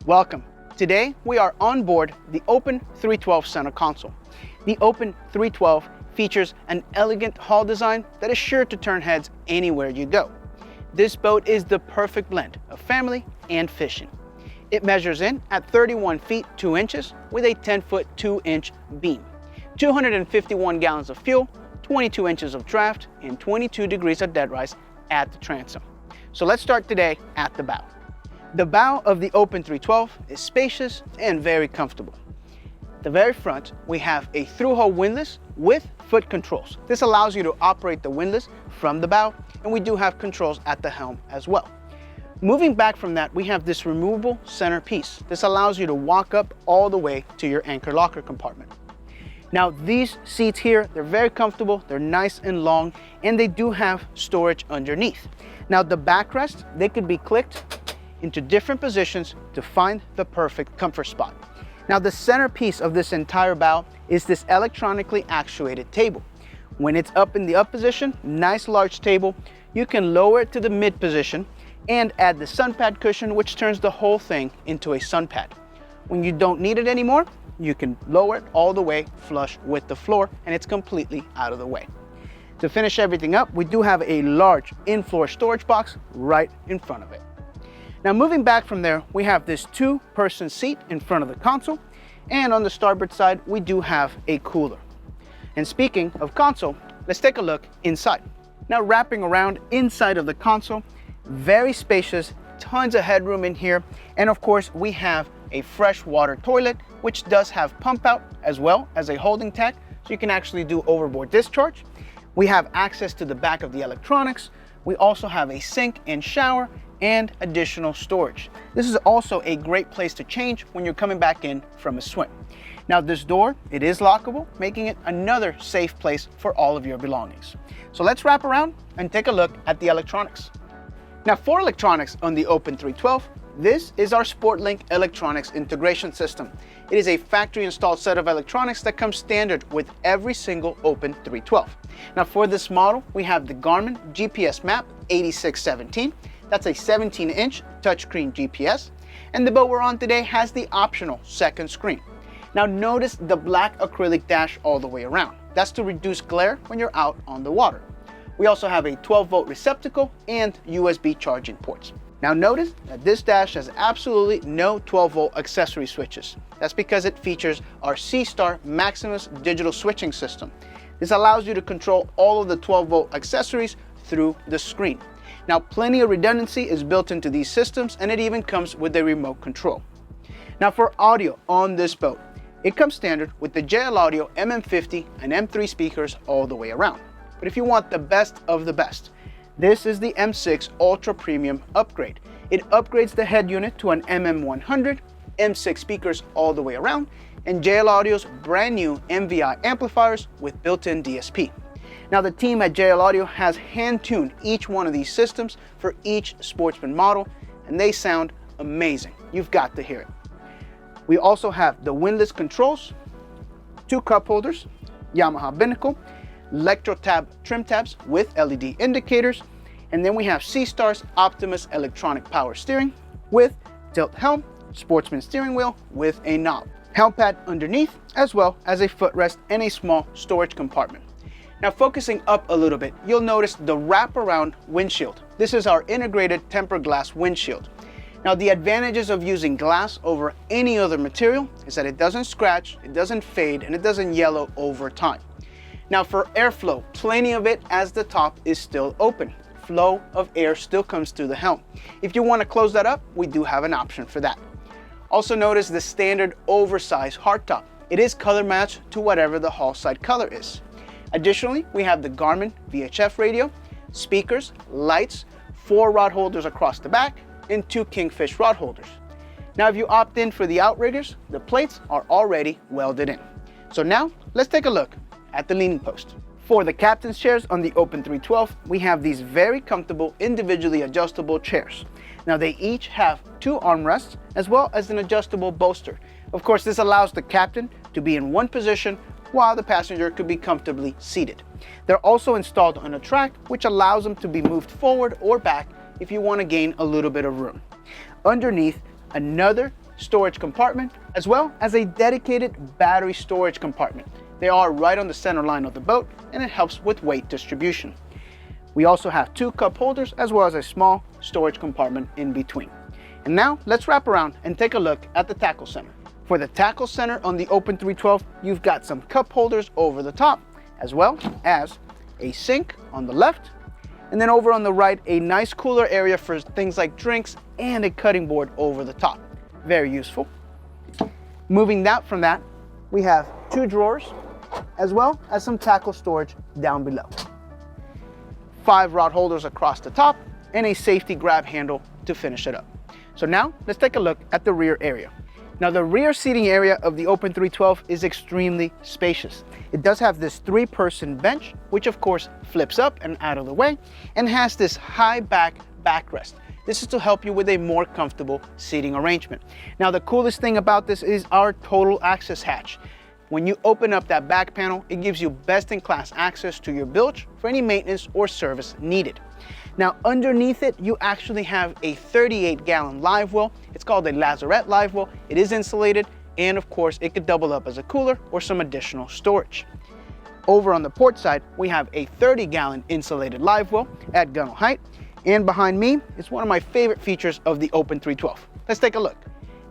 Welcome. Today we are on board the Open 312 center console. The Open 312 features an elegant hull design that is sure to turn heads anywhere you go. This boat is the perfect blend of family and fishing. It measures in at 31 feet 2 inches with a 10-foot 2-inch beam, 251 gallons of fuel, 22 inches of draft, and 22 degrees of dead rise at the transom. So let's start today at the bow. The bow of the Open 312 is spacious and very comfortable. At the very front, we have a through-hull windlass with foot controls. This allows you to operate the windlass from the bow, and we do have controls at the helm as well. Moving back from that, we have this removable centerpiece. This allows you to walk up all the way to your anchor locker compartment. Now these seats here, they're very comfortable, they're nice and long, and they do have storage underneath. Now the backrest, they could be clicked into different positions to find the perfect comfort spot. Now the centerpiece of this entire bow is this electronically actuated table. When it's up in the up position, nice large table, you can lower it to the mid position and add the sun pad cushion, which turns the whole thing into a sun pad. When you don't need it anymore, you can lower it all the way flush with the floor and it's completely out of the way. To finish everything up, we do have a large in-floor storage box right in front of it. Now moving back from there, we have this 2-person seat in front of the console, and on the starboard side, we do have a cooler. And speaking of console, let's take a look inside. Now wrapping around inside of the console, very spacious, tons of headroom in here, and of course we have a freshwater toilet, which does have pump out as well as a holding tank, so you can actually do overboard discharge. We have access to the back of the electronics. We also have a sink and shower and additional storage. This is also a great place to change when you're coming back in from a swim. Now this door, it is lockable, making it another safe place for all of your belongings. So let's wrap around and take a look at the electronics. Now for electronics on the Open 312, this is our SportLink electronics integration system. It is a factory installed set of electronics that comes standard with every single Open 312. Now for this model, we have the Garmin GPS Map 8617. That's a 17-inch touchscreen GPS. And the boat we're on today has the optional second screen. Now notice the black acrylic dash all the way around. That's to reduce glare when you're out on the water. We also have a 12-volt receptacle and USB charging ports. Now notice that this dash has absolutely no 12-volt accessory switches. That's because it features our C-Star Maximus digital switching system. This allows you to control all of the 12-volt accessories through the screen. Now plenty of redundancy is built into these systems, and it even comes with a remote control. Now for audio on this boat, it comes standard with the JL Audio MM50 and M3 speakers all the way around. But if you want the best of the best, this is the M6 Ultra Premium upgrade. It upgrades the head unit to an MM100, M6 speakers all the way around, and JL Audio's brand new MVI amplifiers with built-in DSP. Now the team at JL Audio has hand-tuned each one of these systems for each Sportsman model, and they sound amazing. You've got to hear it. We also have the windlass controls, 2 cup holders, Yamaha binnacle, Electro-Tab trim tabs with LED indicators, and then we have C-Star's Optimus electronic power steering with tilt helm, Sportsman steering wheel with a knob, helm pad underneath, as well as a footrest and a small storage compartment. Now focusing up a little bit, you'll notice the wraparound windshield. This is our integrated tempered glass windshield. Now the advantages of using glass over any other material is that it doesn't scratch, it doesn't fade, and it doesn't yellow over time. Now for airflow, plenty of it as the top is still open. Flow of air still comes through the helm. If you want to close that up, we do have an option for that. Also notice the standard oversized hardtop. It is color matched to whatever the hull side color is. Additionally, we have the Garmin VHF radio, speakers, lights, 4 rod holders across the back, and 2 Kingfish rod holders. Now if you opt in for the outriggers, the plates are already welded in. So now let's take a look at the leaning post. For the captain's chairs on the Open 312, we have these very comfortable individually adjustable chairs. Now they each have 2 armrests as well as an adjustable bolster. Of course, this allows the captain to be in one position while the passenger could be comfortably seated. They're also installed on a track, which allows them to be moved forward or back if you want to gain a little bit of room. Underneath, another storage compartment, as well as a dedicated battery storage compartment. They are right on the center line of the boat, and it helps with weight distribution. We also have 2 cup holders as well as a small storage compartment in between. And now let's wrap around and take a look at the tackle center. For the tackle center on the Open 312, you've got some cup holders over the top, as well as a sink on the left, and then over on the right, a nice cooler area for things like drinks and a cutting board over the top. Very useful. Moving that from that, we have 2 drawers, as well as some tackle storage down below. 5 rod holders across the top, and a safety grab handle to finish it up. So now let's take a look at the rear area. Now the rear seating area of the Open 312 is extremely spacious. It does have this 3-person bench, which of course flips up and out of the way, and has this high back backrest. This is to help you with a more comfortable seating arrangement. Now the coolest thing about this is our total access hatch. When you open up that back panel, it gives you best-in-class access to your bilge for any maintenance or service needed. Now underneath it, you actually have a 38-gallon live well. It's called a lazarette live well. It is insulated, and of course it could double up as a cooler or some additional storage. Over on the port side, we have a 30-gallon insulated live well at gunnel height, and behind me is one of my favorite features of the Open 312. Let's take a look.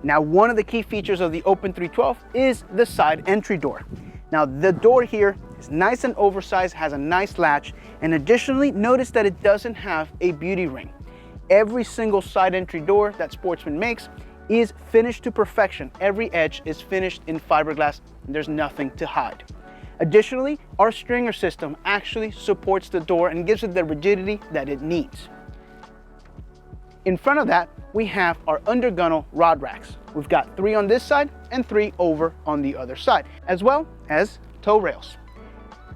Now, one of the key features of the Open 312 is the side entry door. Now, the door here is nice and oversized, has a nice latch, and additionally, notice that it doesn't have a beauty ring. Every single side entry door that Sportsman makes is finished to perfection. Every edge is finished in fiberglass, and there's nothing to hide. Additionally, our stringer system actually supports the door and gives it the rigidity that it needs. In front of that, we have our under gunnel rod racks. We've got 3 on this side and 3 over on the other side, as well as tow rails.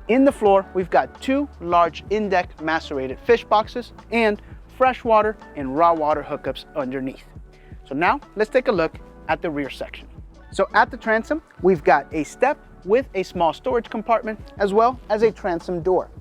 In the floor, we've got 2 large in-deck macerated fish boxes and freshwater and raw water hookups underneath. So now let's take a look at the rear section. So at the transom, we've got a step with a small storage compartment, as well as a transom door.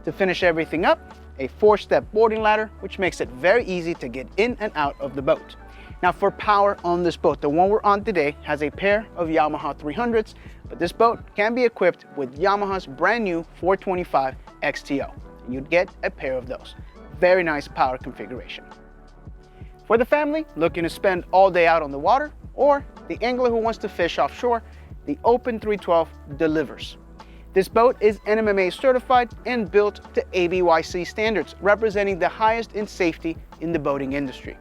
To finish everything up, a 4-step boarding ladder, which makes it very easy to get in and out of the boat. Now for power on this boat, the one we're on today has a pair of Yamaha 300s, but this boat can be equipped with Yamaha's brand new 425 XTO. And you'd get a pair of those. Very nice power configuration. For the family looking to spend all day out on the water, or the angler who wants to fish offshore, the Open 312 delivers. This boat is NMMA certified and built to ABYC standards, representing the highest in safety in the boating industry.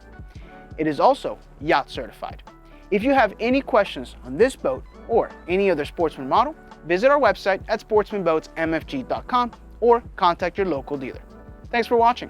It is also yacht certified. If you have any questions on this boat or any other Sportsman model, visit our website at sportsmanboatsmfg.com or contact your local dealer. Thanks for watching.